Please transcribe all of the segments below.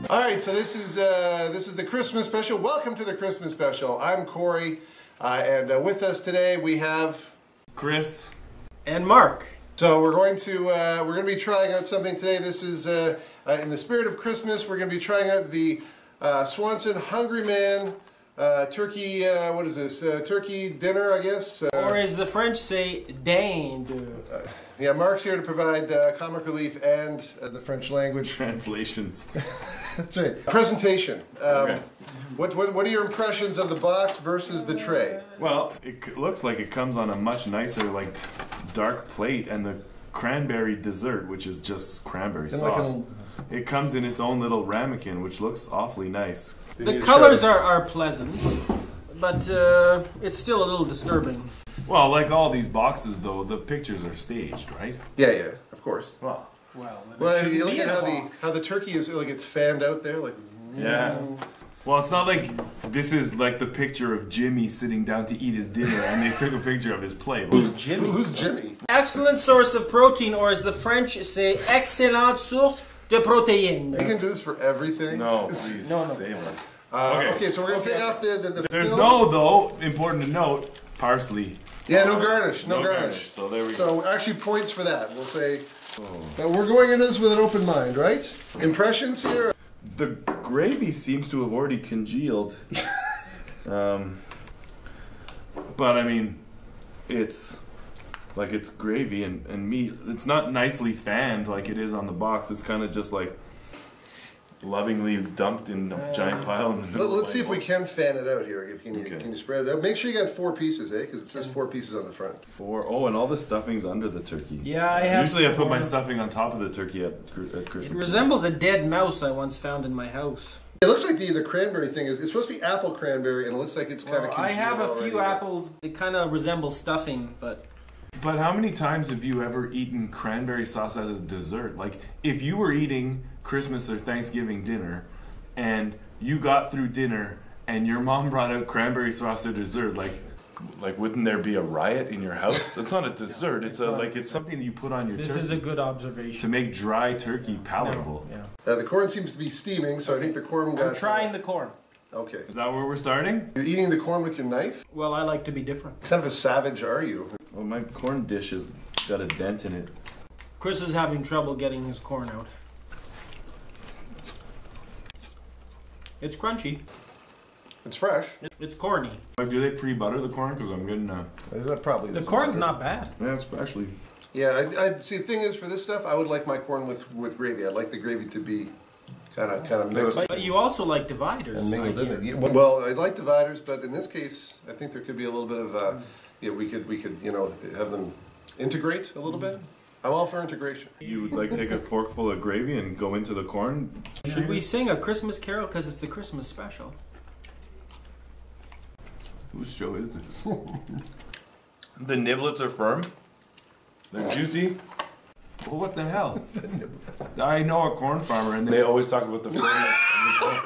All right, so this is the Christmas special. Welcome to the Christmas special. I'm Corey, and with us today we have Chris and Mark. So we're going to be trying out something today. This is in the spirit of Christmas. We're going to be trying out the Swanson Hungry Man turkey. What is this? Turkey dinner, I guess. Or as the French say, dinde. Yeah, Mark's here to provide comic relief and the French language translations. That's right. Presentation. Okay. What are your impressions of the box versus the tray? Well, it looks like it comes on a much nicer, like, dark plate, and the cranberry dessert, which is just cranberry sauce. It comes in its own little ramekin, which looks awfully nice. The colors are pleasant, but it's still a little disturbing. Well, like all these boxes, though, the pictures are staged, right? Yeah, of course. Well, you look at how the turkey is, like, it's fanned out there, like. Yeah. Well, it's not like this is like the picture of Jimmy sitting down to eat his dinner, and they took a picture of his plate. Who's Jimmy? Who's Jimmy? Excellent source of protein, or as the French say, excellente source de protéines. You can do this for everything. No, please. No. Save us. Okay, so we're going to take off the There's film. no, though, important to note, parsley. Yeah, no garnish. No garnish. So there we go. So actually points for that. We'll say that we're going into this with an open mind, right? Impressions here? The gravy seems to have already congealed. But I mean, it's like it's gravy and meat. It's not nicely fanned like it is on the box. It's kind of just like lovingly dumped in a giant pile in the middle. Let's see if we can fan it out here. Can you spread it out? Make sure you got 4 pieces, because it says 4 pieces on the front. 4. Oh, and all the stuffing's under the turkey. Yeah, I have. Usually I put my stuffing on top of the turkey at Christmas. It resembles a dead mouse I once found in my house. It looks like the cranberry thing it's supposed to be apple cranberry, and it looks like it's kind of congealed. I have a few already. apples. They kind of resemble stuffing, but. But how many times have you ever eaten cranberry sauce as a dessert? Like, if you were eating Christmas or Thanksgiving dinner, and you got through dinner, and your mom brought out cranberry sauce or dessert, like wouldn't there be a riot in your house? It's not a dessert. It's it's something that you put on your turkey. This is a good observation. To make dry turkey palatable. Yeah. The corn seems to be steaming, so I think the corn got. I'm trying the corn. Okay. Is that where we're starting? You're eating the corn with your knife? Well, I like to be different. What kind of a savage are you? Well, my corn dish has got a dent in it. Chris is having trouble getting his corn out. It's crunchy. It's fresh. It's corny. Do they pre-butter the corn? Because I'm getting That probably The is corn's better. not bad. yeah, especially. Yeah, I see. The thing is, for this stuff, I would like my corn with gravy. I'd like the gravy to be kind of mixed. But you also like dividers. And mingled in it. Yeah, well, I like dividers, but in this case, I think there could be a little bit of, we could have them integrate a little bit. I'm all for integration. You would like take a forkful of gravy and go into the corn? Should we sing a Christmas carol because it's the Christmas special? Whose show is this? The niblets are firm. They're juicy. Well, what the hell? I know a corn farmer, and they always talk about the firmness of the corn.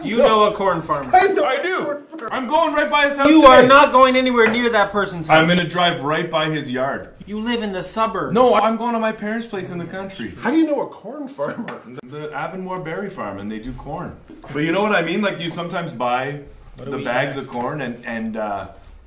You know a corn farmer. I do. I'm going right by his house You today. are not going anywhere near that person's house. I'm going to drive right by his yard. You live in the suburbs. No, I'm going to my parents' place in the country. How do you know a corn farmer? The Avonmore Berry Farm, and they do corn. But you know what I mean? Like, you sometimes buy the bags of corn, and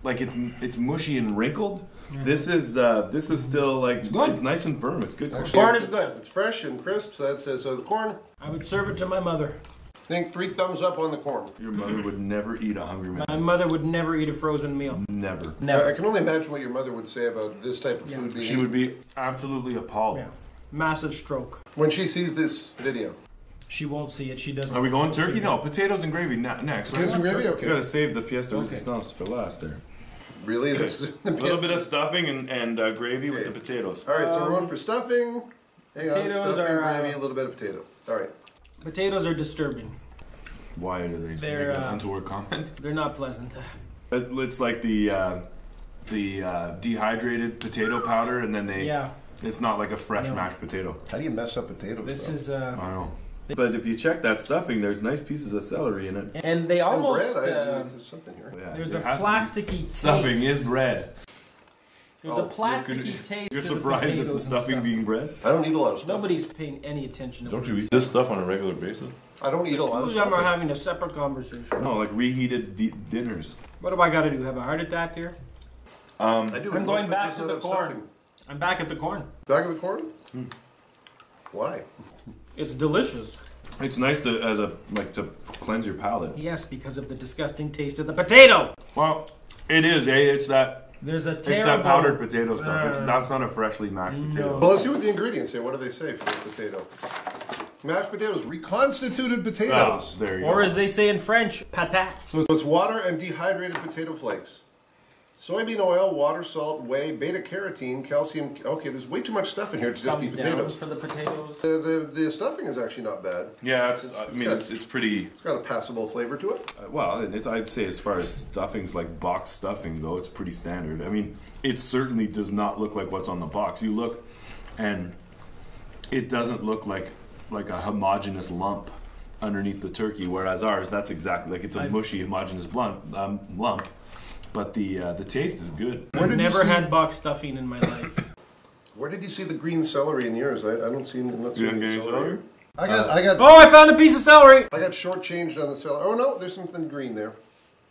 like it's mushy and wrinkled. Yeah. This is still like it's nice and firm. It's good. Actually, corn is good. It's fresh and crisp. So that's so the corn. I would serve it to my mother. I think 3 thumbs up on the corn. Your mother would never eat a Hungry Man. My mother would never eat a frozen meal. Never. I can only imagine what your mother would say about this type of food being. She would be absolutely appalled. Yeah. Massive stroke. When she sees this video. She won't see it. She doesn't. Are we going turkey? No, potatoes and gravy next. Potatoes and gravy? Okay. You gotta save the pièce de résistance for last there. Really? Okay. That's a little bit of stuffing and gravy with the potatoes. All right, so we're going for stuffing. Hang on, stuffing, gravy, a little bit of potato. All right. Potatoes are disturbing. Why do they make an untoward comment? They're not pleasant. It's like the dehydrated potato powder, and then they. Yeah. It's not like a fresh mashed potato. How do you mess up potatoes? This is. I don't know. But if you check that stuffing, there's nice pieces of celery in it. And they almost. Bread, there's something here. Yeah, there's a plasticky taste. Stuffing is bread. There's a plasticky taste You're to the surprised at the potatoes and stuffing stuff. being bread? I don't eat a lot of stuff. Nobody's paying any attention to Don't what you we eat this stuff on a regular basis? I don't eat a lot Two of of them are stuff. having a separate conversation. No, like reheated dinners. What do I got to do? Have a heart attack here? I do. I'm but most going of it back does to not the have corn. stuffing. I'm back at the corn. Back of the corn? Why? It's delicious. It's nice to to cleanse your palate. Yes, because of the disgusting taste of the potato. Well, it is, It's that There's a it's terrible... that powdered potato stuff. That's not a freshly mashed potato. Well, let's see what the ingredients say. What do they say for the potato? Mashed potatoes, reconstituted potatoes. There you Or go. as they say in French, patate. So it's water and dehydrated potato flakes. Soybean oil, water, salt, whey, beta-carotene, calcium. Okay, there's way too much stuff in here to just be Thumbs down potatoes. for the potatoes. The stuffing is actually not bad. Yeah, It's it's pretty. It's got a passable flavor to it. I'd say as far as stuffings like box stuffing though, it's pretty standard. I mean, it certainly does not look like what's on the box. You look, and it doesn't look like a homogeneous lump underneath the turkey. Whereas ours, that's exactly like it's a mushy, homogeneous lump. But the taste is good. I've never had box stuffing in my life. Where did you see the green celery in yours? I don't see. I'm not seeing didn't any get any celery. celery? I got. Oh, I found a piece of celery. I got shortchanged on the celery. Oh no, there's something green there.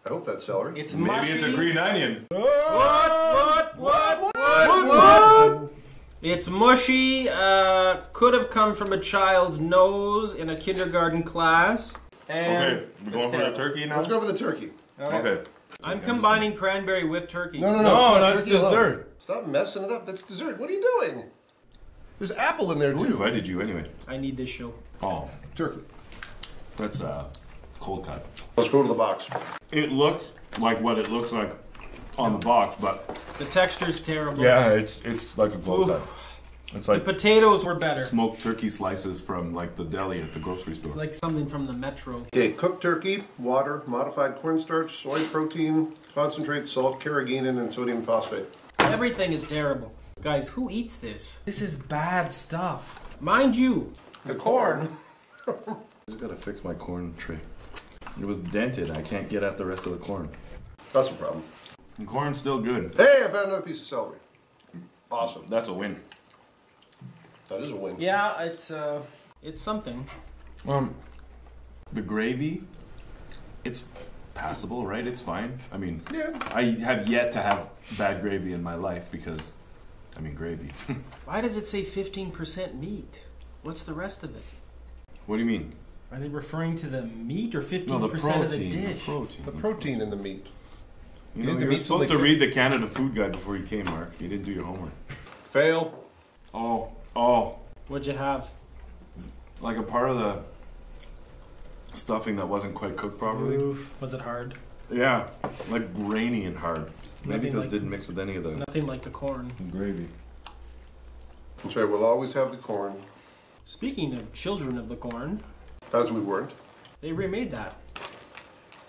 I hope that's celery. It's Maybe mushy. it's a green onion. What? It's mushy. Could have come from a child's nose in a kindergarten class. And Okay, we're going for the turkey now. Let's go for the turkey. Okay. I'm combining cranberry with turkey. No, No, stop, that's turkey alone. dessert. Stop messing it up. That's dessert. What are you doing? There's apple in there Who too. invited you anyway? I need this show. Oh, Turkey. that's cold cut. Let's go to the box. It looks like what it looks like on the box, but The texture's terrible. yeah, it's like a cold cut. It's The like potatoes were better. smoked turkey slices from like the deli at the grocery store. Like something from the metro. Okay, cooked turkey, water, modified cornstarch, soy protein, concentrate, salt, carrageenan, and sodium phosphate. Everything is terrible. Guys, who eats this? This is bad stuff. Mind you, the corn. I just gotta fix my corn tray. It was dented. I can't get at the rest of the corn. That's a problem. The corn's still good. Hey, I found another piece of celery. Awesome. That's a win. That is a win. Yeah, it's something. The gravy, it's passable, right? It's fine. I mean, Yeah. I have yet to have bad gravy in my life because, I mean, gravy. Why does it say 15% meat? What's the rest of it? What do you mean? Are they referring to the meat or 15% No, the protein. of the dish? The protein in the meat. You know, The you were meat's supposed to only read the Canada Food Guide before you came, Mark. You didn't do your homework. Fail. Oh, What'd you have? like a part of the stuffing that wasn't quite cooked properly. Oof. Was it hard? Yeah, like grainy and hard. Maybe Nothing because like- it didn't mix with any of the Nothing like the corn. gravy. That's right, we'll always have the corn, Speaking of Children of the Corn, as we weren't. they remade that.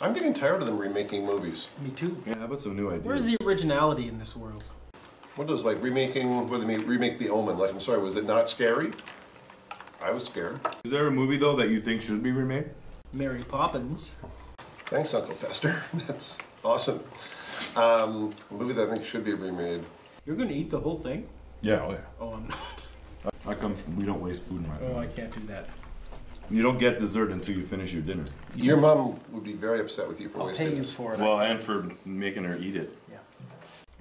I'm getting tired of them remaking movies. Me too. Yeah, how about some new ideas? Where's the originality in this world? What does remaking, what do they remake The Omen? Like, I'm sorry, was it not scary? I was scared. Is there a movie though that you think should be remade? Mary Poppins. Thanks, Uncle Fester. That's awesome. A movie that I think should be remade. You're gonna eat the whole thing? Yeah, oh yeah. Oh, I'm not. We don't waste food in my family. Oh, I can't do that. You don't get dessert until you finish your dinner. Your mom would be very upset with you for I'll wasting pay you this. for it. Well, and for making her eat it. Yeah.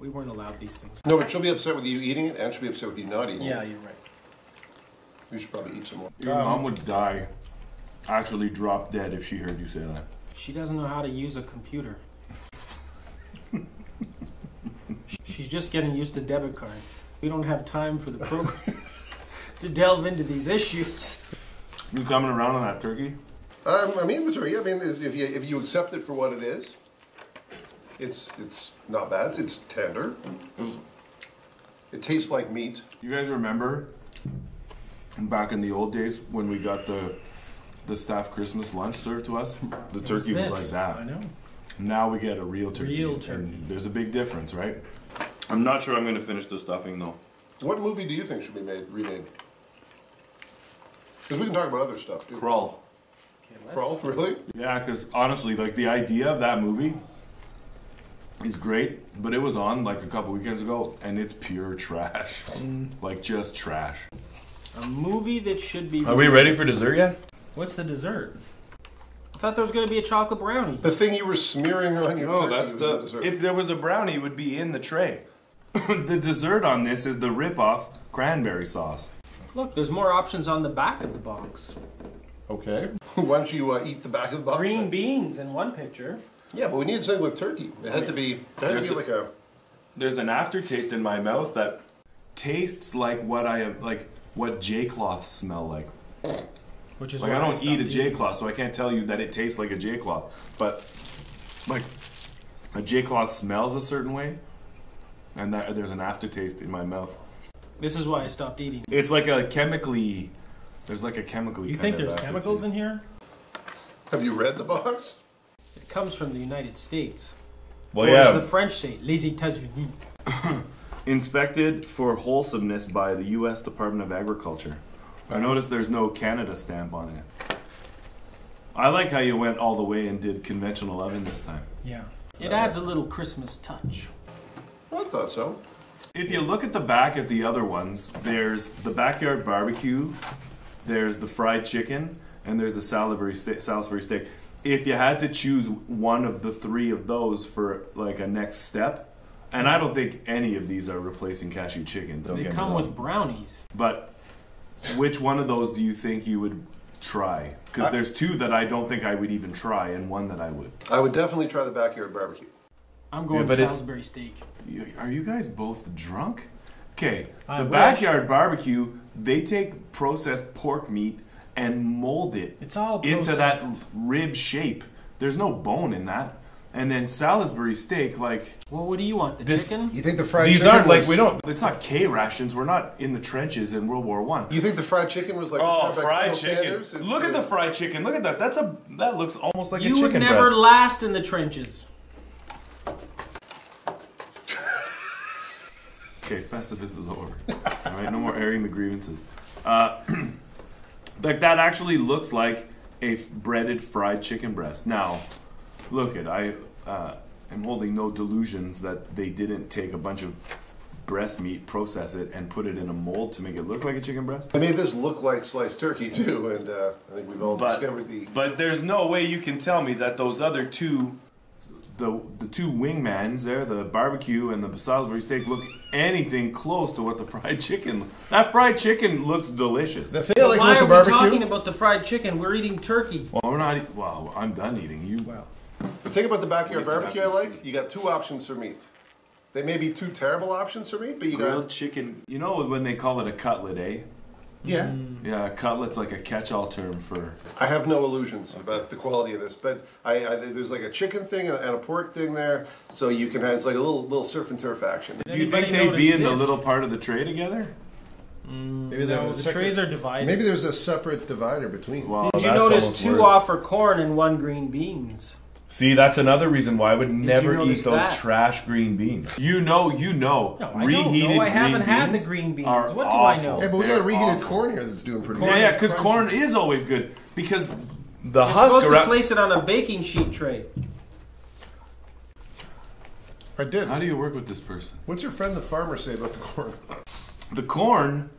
We weren't allowed these things. No, but she'll be upset with you eating it, and she'll be upset with you not eating Yeah, it. you're right. You should probably eat some more. Your mom would die, actually drop dead if she heard you say that. She doesn't know how to use a computer. She's just getting used to debit cards. We don't have time for the program to delve into these issues. You coming around on that turkey? I mean, the turkey. I mean, if you accept it for what it is, it's not bad. It's tender. It tastes like meat. You guys remember back in the old days when we got the staff Christmas lunch served to us? The turkey was like that. I know. Now we get a real turkey. Real turkey. And there's a big difference, right? I'm not sure I'm going to finish the stuffing though. What movie do you think should be remade? Because we can talk about other stuff too. Crawl. Crawl, really? Yeah, because honestly, like the idea of that movie, is great, but it was on like a couple weekends ago, and it's pure trash. Like just trash. A movie that should be... Are we ready for dessert yet? What's the dessert? I thought there was going to be a chocolate brownie. The thing you were smearing on your turkey that's was the dessert. If there was a brownie, it would be in the tray. The dessert on this is the rip-off cranberry sauce. Look, there's more options on the back of the box. Okay. Why don't you eat the back of the box? Green then? beans in one picture. Yeah, but we needed something with turkey. It had to be like a... There's an aftertaste in my mouth that tastes like what J-cloths smell like. Which is Like why I don't stopped eat a eating. J-cloth, so I can't tell you that it tastes like a J-cloth. But like a J-cloth smells a certain way, and there's an aftertaste in my mouth. This is why I stopped eating. It's like a chemically. There's like a chemically. You kind think of there's chemicals in here? Have you read the box? It comes from the United States. Well, Or as yeah. the French say, les États-Unis. Inspected for wholesomeness by the U.S. Department of Agriculture. I noticed there's no Canada stamp on it. I like how you went all the way and did conventional oven this time. Yeah. It adds a little Christmas touch. I thought so. If you look at the back at the other ones, there's the backyard barbecue, there's the fried chicken, and there's the Salisbury steak. If you had to choose one of the three of those for like a next step, and I don't think any of these are replacing cashew chicken. Don't They get me come wrong. with brownies. But which one of those do you think you would try? Because there's two that I don't think I would even try, and one that I would. I would definitely try the backyard barbecue. I'm going but it's- Salisbury steak. Are you guys both drunk? Okay, I the wish. backyard barbecue, they take processed pork meat and mold it It's all into that processed. rib shape. There's no bone in that. And then Salisbury steak, like Well, what do you want? The chicken? You think the fried these chicken aren't like was, we don't. It's not K rations. We're not in the trenches in World War One. You think the fried chicken was like Oh, prepared by fried Colonel chicken! Sanders? It's, Look at the fried chicken. Look at that. That looks almost like a You chicken would never breast. last in the trenches. Okay, Festivus is over. All right, no more airing the grievances. Like that actually looks like a breaded fried chicken breast. Now, look it. I am holding no delusions that they didn't take a bunch of breast meat, process it, and put it in a mold to make it look like a chicken breast. They made this look like sliced turkey too, and I think we've all discovered the... But there's no way you can tell me that those other two, the two wingmans there, the barbecue and the Salisbury steak, look anything close to what the fried chicken. That fried chicken looks delicious. The thing I like Why about are the we talking barbecue... about the fried chicken? We're eating turkey. Well, we're not. Well, I'm done eating. You. Well, The thing about the backyard Wasted barbecue I options. like, you got two options for meat. They may be two terrible options for meat, but you Grilled got... chicken. You know when they call it a cutlet, eh? Yeah. Yeah, a cutlet's like a catch-all term for. I have no illusions about the quality of this, but there's like a chicken thing and a pork thing there, so you can have, it's like a little surf and turf action. Do you Anybody think they'd be notice in the this? little part of the tray together? Maybe they have no, a the separate- trays are divided. Maybe there's a separate divider between. Well, Did you that's notice almost 2 worse. offer corn and 1 green beans? See, that's another reason why I would never notice eat those that? trash green beans. You know. No, I reheated don't know. I haven't green had the beans green beans. are What do I know? awful. Hey, but we got They're a reheated awful. corn here that's doing pretty Corn good. Yeah, is because crunchy. corn is always good because the You're husk supposed to around. place it on a baking sheet tray. I did. How do you work with this person? What's your friend the farmer say about the corn? The corn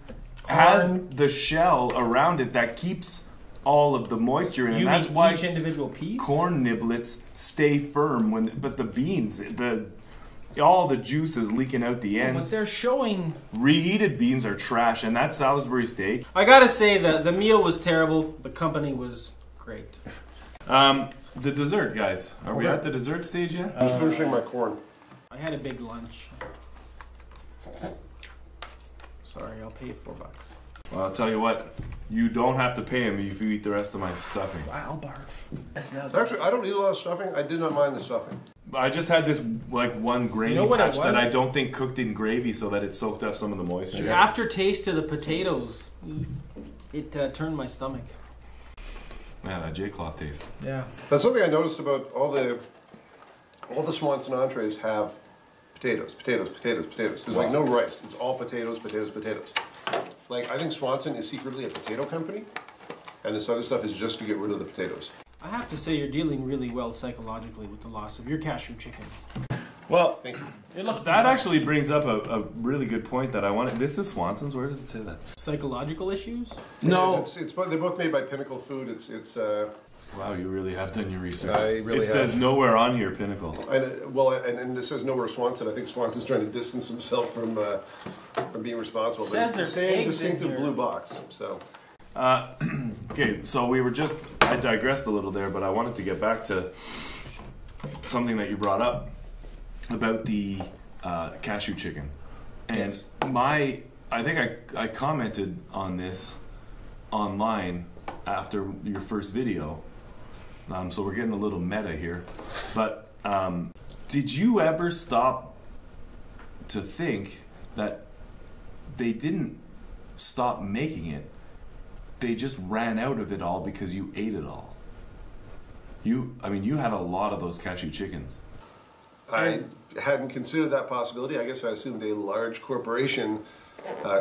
has the shell around it that keeps all of the moisture in it. You And that's mean why each individual piece? corn niblets stay firm but the beans, all the juice is leaking out the But ends. they're showing. Reheated beans are trash, and that Salisbury steak. I gotta say the meal was terrible. The company was great. The dessert, guys. Are we Okay. at the dessert stage yet? I'm just finishing my corn. I had a big lunch. Sorry, I'll pay you $4. Well, I'll tell you what. You don't have to pay him if you eat the rest of my stuffing. I'll barf. Actually, I don't eat a lot of stuffing. I did not mind the stuffing. I just had this like one grainy You know what it patch that was? I don't think cooked in gravy so that it soaked up some of the moisture. The aftertaste of the potatoes, it turned my stomach. Yeah, that J-cloth taste. Yeah. That's something I noticed about all the Swanson entrees have potatoes. There's like no rice. It's all potatoes. Like, I think Swanson is secretly a potato company, and this other stuff is just to get rid of the potatoes. I have to say you're dealing really well psychologically with the loss of your cashew chicken. Well, Thank you. that actually brings up a really good point that I wanted. This is Swanson's. Where does it say that? Psychological issues? No. It's they're both made by Pinnacle Food. It's Wow, you really have done your research. I really it says have. nowhere on here Pinnacle. and it says nowhere Swanson. I think Swanson's trying to distance himself from being responsible. But Says it's the there's same eggs in distinctive here. blue box. So Okay, so I digressed a little there, but I wanted to get back to something that you brought up about the cashew chicken. And Yes. I think I commented on this online after your first video. So we're getting a little meta here. But did you ever stop to think that they didn't stop making it? They just ran out of it all because you ate it all. You had a lot of those cashew chickens. I hadn't considered that possibility. I guess I assumed a large corporation.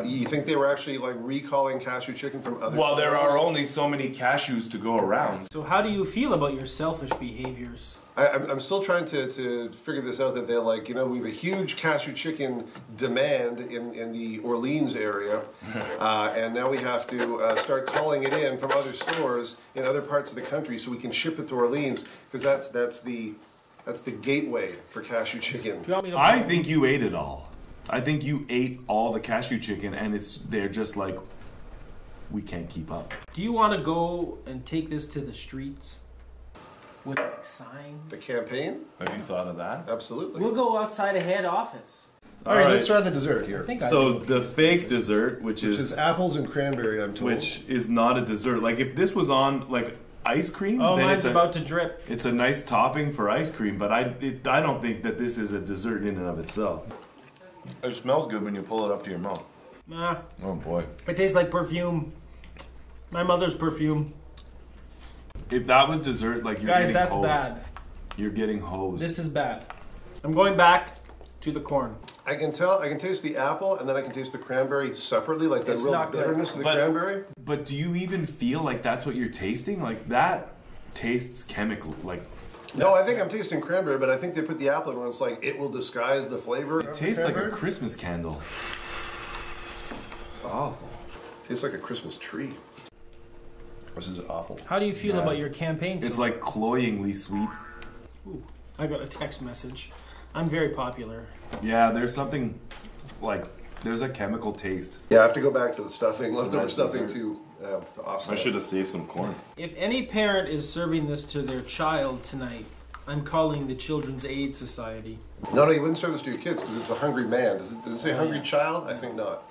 You think they were actually like recalling cashew chicken from other? Well, there stores? are only so many cashews to go around. So how do you feel about your selfish behaviors? I'm still trying to figure this out. That they're like, we have a huge cashew chicken demand in the Orleans area, and now we have to start calling it in from other stores in other parts of the country so we can ship it to Orleans because that's the gateway for cashew chicken. Do you want me to I think you ate it all. I think you ate all the cashew chicken, and they're just like, we can't keep up. Do you want to go and take this to the streets with like signs? The campaign? Have you thought of that? Absolutely. We'll go outside of head office. All right, let's try the dessert here. I think So the fake dessert, which is apples and cranberry, I'm told. which is not a dessert. Like if this was on like ice cream, Oh, then mine's it's about to drip. it's a nice topping for ice cream. But I don't think that this is a dessert in and of itself. It smells good when you pull it up to your mouth. Nah, Oh boy! it tastes like perfume. My mother's perfume. If that was dessert, like you're Guys, getting that's hosed. bad. You're getting hosed. This is bad. I'm going back to the corn. I can taste the apple and then I can taste the cranberry separately, like the It's real not good. bitterness of the But- cranberry. But do you even feel like that's what you're tasting? Like that tastes chemical. Like No, I think I'm tasting cranberry, but I think they put the apple in when it's like it will disguise the flavor. it tastes like a Christmas candle. It's awful. Tastes like a Christmas tree. This is awful. How do you feel Yeah. about your campaign? It's so like cloyingly sweet. Ooh, I got a text message. I'm very popular. Yeah, there's something like there's a chemical taste. Yeah, I have to go back to the stuffing, leftover That's stuffing dessert. to offset. it. have saved some corn. If any parent is serving this to their child tonight, I'm calling the Children's Aid Society. No, you wouldn't serve this to your kids because it's a hungry man. Does it say hungry child? I think not.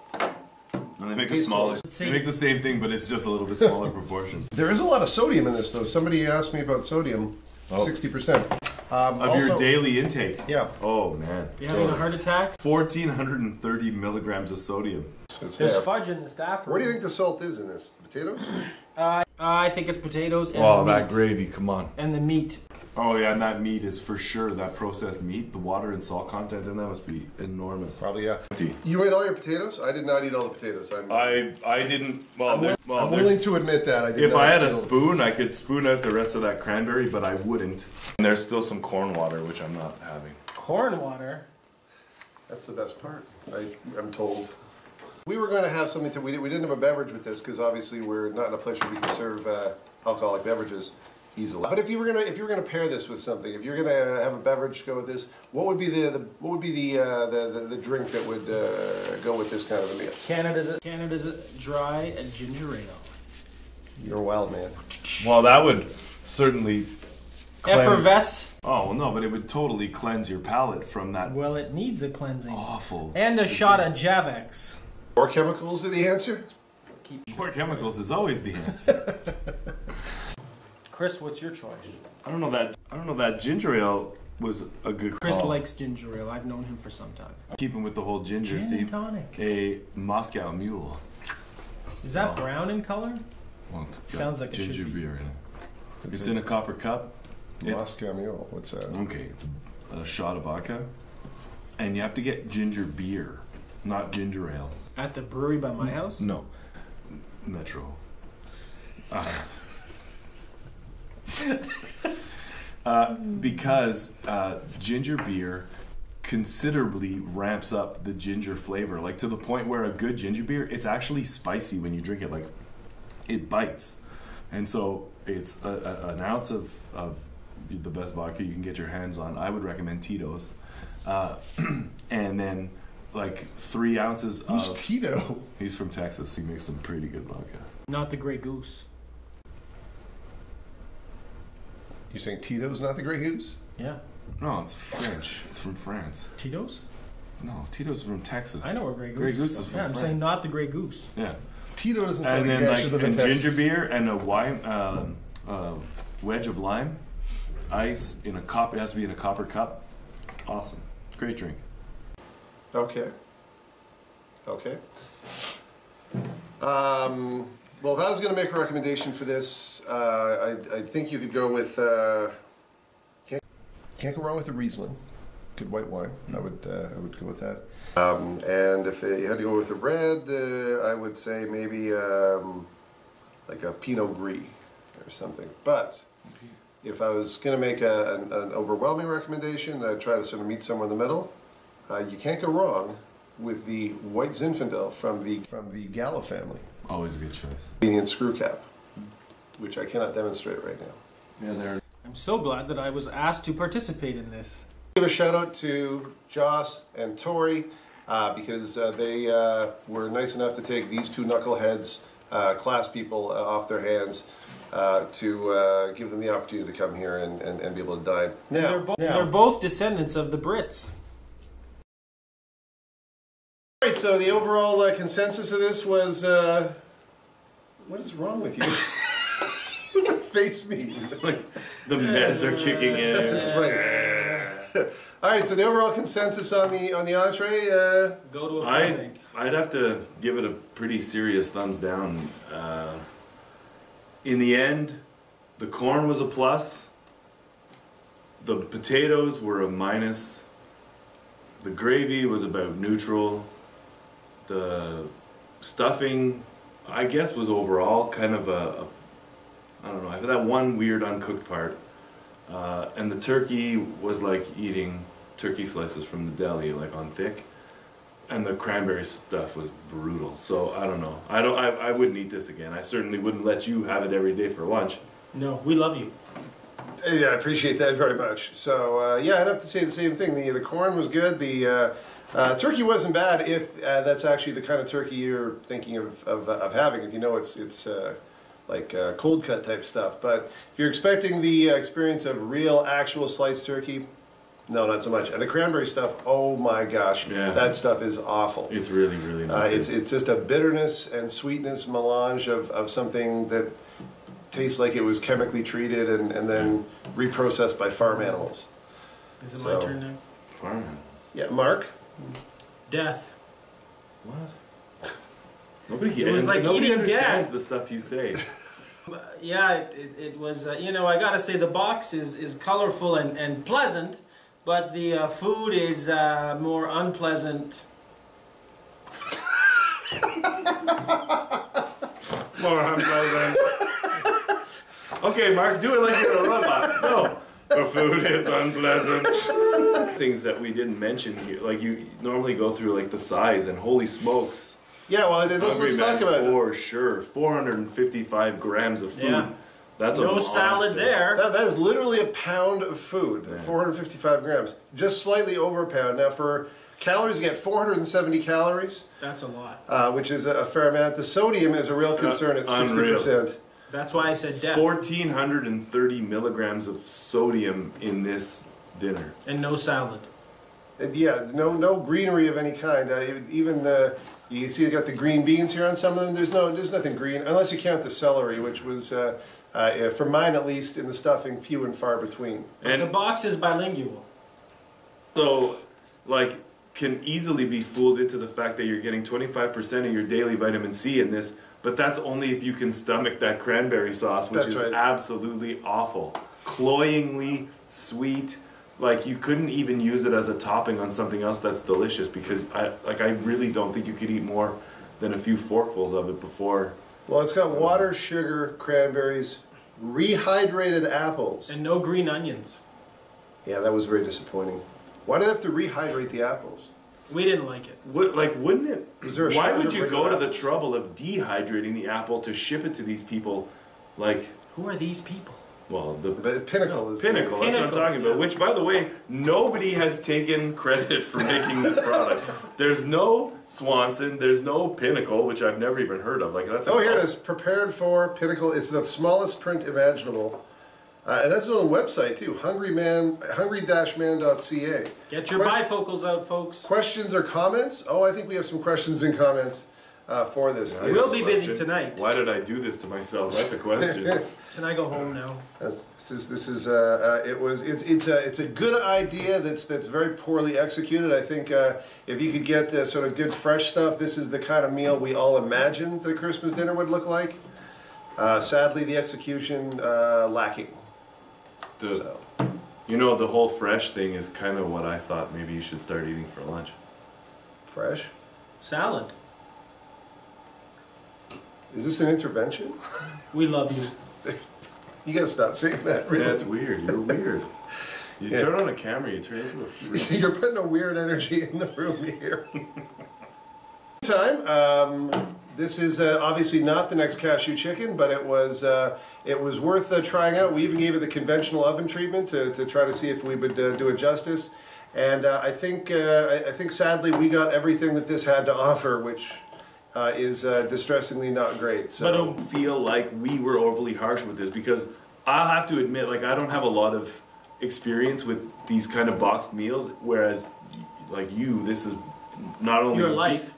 And they make Tastes it smaller. delicious. They make the same thing, but it's just a little bit smaller proportion. There is a lot of sodium in this, though. Somebody asked me about sodium. 60%. Of your daily intake. Yeah. Oh man. You having a heart attack? 1,430 milligrams of sodium. It's There's there. fudge in the staff room. Where do you think the salt is in this? The potatoes? I think it's potatoes and Oh, the that meat. gravy! Come on. And the meat. Oh yeah, and that meat is for sure that processed meat. The water and salt content in that must be enormous. Probably, yeah. You ate all your potatoes? I did not eat all the potatoes. I didn't. Well, I'm willing to admit that. I did if not I had eat a all the spoon, I could spoon out the rest of that cranberry, but I wouldn't. And there's still some corn water, which I'm not having. Corn water. That's the best part, I'm told. We were going to have something we didn't have a beverage with this because obviously we're not in a place where we can serve alcoholic beverages easily. But if you were gonna pair this with something, if you're gonna have a beverage to go with this, what would be the drink that would go with this kind of a meal? Canada's dry ginger ale. You're a wild man. Well, that would certainly Effervesce. Oh well, no, but it would totally cleanse your palate from that Well, it needs a cleansing. awful. And a shot of Javex. More chemicals are the answer? More chemicals is always the answer. Chris, what's your choice? I don't know that ginger ale was a good Chris call. likes ginger ale. I've known him for some time. Keeping with the whole ginger Gin theme. and tonic. A Moscow Mule. Is that brown in color? Well, it's got Sounds like it ginger should be. beer in it. It's in a copper cup. It's Moscow Mule. What's that? okay. It's a shot of vodka, and you have to get ginger beer, not ginger ale. At the brewery by my house? No, Metro. Because ginger beer considerably ramps up the ginger flavor, like to the point where a good ginger beer, it's actually spicy when you drink it. Like, it bites. And so it's an ounce of the best vodka you can get your hands on. I would recommend Tito's. And then like 3 ounces Who's of... Tito? He's from Texas. He makes some pretty good vodka. Not the Grey Goose. You're saying Tito's not the Grey Goose? Yeah. No, it's French. It's from France. Tito's? No, Tito's is from Texas. I know where Grey Goose Grey Goose is from Yeah, I'm France. saying not the Grey Goose. Yeah. Tito doesn't sound And like then gash like than and Texas. ginger beer and a wine wedge of lime, ice in a cup. It has to be in a copper cup. Awesome. Great drink. Okay. Okay. Well, if I was going to make a recommendation for this, I think you could go with... can't go wrong with a Riesling. Good white wine. I would go with that. And if you had to go with a red, I would say maybe like a Pinot Gris or something. But if I was going to make an overwhelming recommendation, I'd try to sort of meet somewhere in the middle. You can't go wrong with the White Zinfandel from the Gala family. Always a good choice. Convenient screw cap, which I cannot demonstrate right now. Yeah, there. I'm so glad that I was asked to participate in this. Give a shout out to Joss and Tori because they were nice enough to take these two knuckleheads, class people, off their hands to give them the opportunity to come here and be able to dine. Now, They're both descendants of the Brits. All right, so the overall consensus of this was, what is wrong with you? What does that face mean? Like the meds are kicking in. That's right. All right, so the overall consensus on the entree. Go to a full tank. I'd have to give it a pretty serious thumbs down. In the end, the corn was a plus. The potatoes were a minus. The gravy was about neutral. The stuffing, I guess, was overall kind of I don't know, I had that one weird uncooked part. And the turkey was like eating turkey slices from the deli, like on thick. And the cranberry stuff was brutal. So I don't know. I wouldn't eat this again. I certainly wouldn't let you have it every day for lunch. No, we love you. Yeah, I appreciate that very much. So yeah, I'd have to say the same thing. The corn was good. The turkey wasn't bad if that's actually the kind of turkey you're thinking of having. If you know it's like cold cut type stuff. But if you're expecting the experience of real, actual sliced turkey, no, not so much. And the cranberry stuff, oh my gosh, Yeah. that stuff is awful. It's really, really nice. It's just a bitterness and sweetness melange of something that tastes like it was chemically treated and then reprocessed by farm animals. Is it my turn now? Farming. Yeah, Mark? Death. What? Nobody, It was like nobody eating understands death. the stuff you say. Yeah, it was, you know, I gotta say the box is colorful and pleasant, but the food is more unpleasant. More unpleasant. Okay, Mark, do it like you're a robot. No. The food is unpleasant. Things that we didn't mention here, like you normally go through like the size, and holy smokes. Yeah, well, let's talk about it. For sure. 455 grams of food. Yeah. That's a No monster. salad there. That is literally a pound of food, Yeah. 455 grams. Just slightly over a pound. Now for calories, you get 470 calories, That's a lot. which is a fair amount. The sodium is a real concern at 60%. That's why I said death. 1,430 milligrams of sodium in this dinner. And no salad. Yeah, no greenery of any kind. Even you see, you got the green beans here on some of them. There's nothing green unless you count the celery, which was, for mine at least, in the stuffing, few and far between. And the box is bilingual. So, like, can easily be fooled into the fact that you're getting 25% of your daily vitamin C in this, but that's only if you can stomach that cranberry sauce, which That's is right. absolutely awful. Cloyingly sweet. Like, you couldn't even use it as a topping on something else that's delicious, because I really don't think you could eat more than a few forkfuls of it before. Well, it's got water, sugar, cranberries, rehydrated apples. And no green onions. Yeah, that was very disappointing. Why do they have to rehydrate the apples? We didn't like it. Wouldn't it? Is there a why shortage would of you go to the apples? trouble of dehydrating the apple to ship it to these people? Like, Who are these people? well, But Pinnacle is Pinnacle, that's what I'm talking about. yeah. Which, by the way, nobody has taken credit for making this product. There's no Swanson, there's no Pinnacle, which I've never even heard of. Like that's. Oh, here it is. Prepared for Pinnacle. It's the smallest print imaginable. And that's its own website too. hungry-man.ca. Get your bifocals out, folks. Questions or comments? Oh, I think we have some questions and comments for this. Yeah, We'll be busy tonight. Why did I do this to myself? That's a question. Can I go home now? It's a good idea that's very poorly executed. I think if you could get sort of good fresh stuff, this is the kind of meal we all imagined that a Christmas dinner would look like. Sadly, the execution lacking. You know, the whole fresh thing is kind of what I thought maybe you should start eating for lunch. Fresh? Salad. Is this an intervention? We love you. You gotta stop saying that. Really. Yeah, it's weird. You're weird. You turn on a camera, you turn into a freak. You're putting a weird energy in the room here. This is obviously not the next cashew chicken, but it was worth trying out. We even gave it the conventional oven treatment to try to see if we would do it justice. And I think sadly we got everything that this had to offer, which is distressingly not great. So. But I don't feel like we were overly harsh with this because I'll have to admit, like I don't have a lot of experience with these kind of boxed meals, whereas like you, this is not only Your life.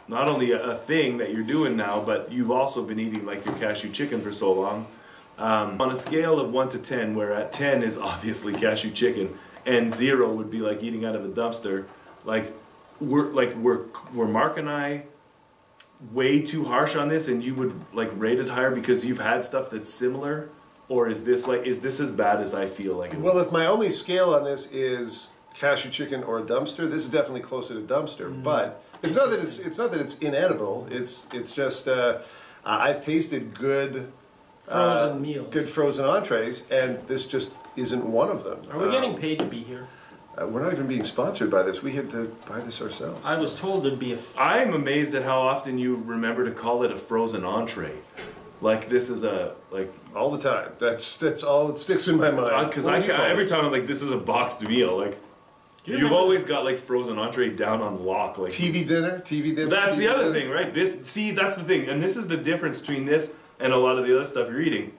Not only a thing that you're doing now, but you've also been eating like your cashew chicken for so long. On a scale of 1 to 10, where at 10 is obviously cashew chicken, and 0 would be like eating out of a dumpster. Were Mark and I way too harsh on this, and you would like rate it higher because you've had stuff that's similar, or is this as bad as I feel like it? Well, if my only scale on this is cashew chicken or a dumpster, this is definitely closer to dumpster, but. It's not that it's inedible. It's just I've tasted good frozen meals, good frozen entrees, and this just isn't one of them. Are we getting paid to be here? We're not even being sponsored by this. We had to buy this ourselves. I was told it'd be a. I'm amazed at how often you remember to call it a frozen entree. Like this is all the time. That's all that sticks in my mind. Because every time I'm like, this is a boxed meal. Like. You've always got like frozen entree down on lock, like TV dinner. That's the other thing, right? That's the thing, and this is the difference between this and a lot of the other stuff you're eating.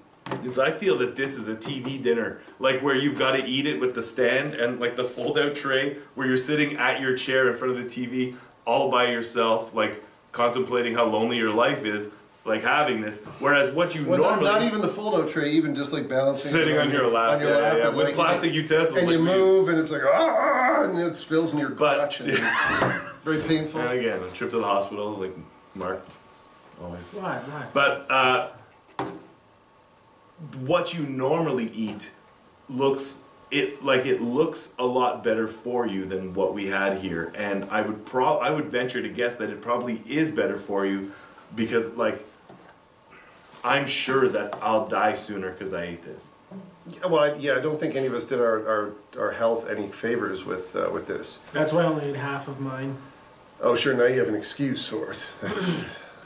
Is I feel that this is a TV dinner, like where you've got to eat it with the stand and like the fold-out tray, where you're sitting at your chair in front of the TV, all by yourself, like contemplating how lonely your life is. Like having this, whereas what you normally not even the fold-out tray, even just like balancing sitting on your lap, yeah, with like, plastic utensils, and you move, and it's like and it spills in your crotch, and very painful. And again, a trip to the hospital, like Mark always. Why? But what you normally eat looks a lot better for you than what we had here, and I would venture to guess that it probably is better for you because like. I'm sure that I'll die sooner because I ate this. Well, I don't think any of us did our health any favors with this. That's why I only ate half of mine. Oh, sure. Now you have an excuse for it.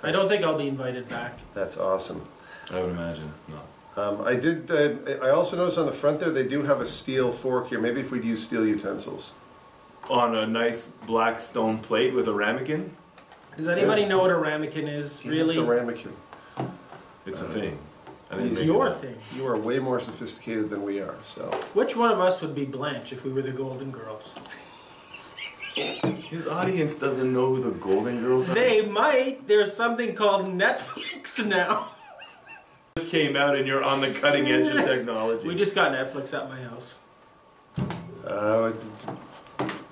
I don't think I'll be invited back. That's awesome. I would imagine. No. I also noticed on the front there they do have a steel fork here. Maybe if we'd use steel utensils. On a nice black stone plate with a ramekin. Does anybody know what a ramekin is? Really? The ramekin. It's a thing. It's your thing. You are way more sophisticated than we are, so. Which one of us would be Blanche if we were the Golden Girls? His audience doesn't know who the Golden Girls are. They might. There's something called Netflix now. This came out and you're on the cutting edge of technology. We just got Netflix at my house.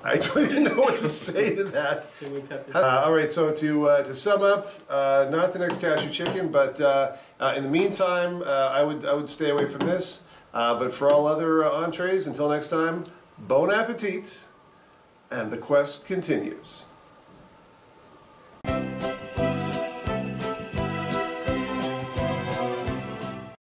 I don't even know what to say to that. Can we cut this? All right, so to sum up, not the next cashew chicken, but in the meantime, I would stay away from this. But for all other entrees, until next time, bon appetit, and the quest continues.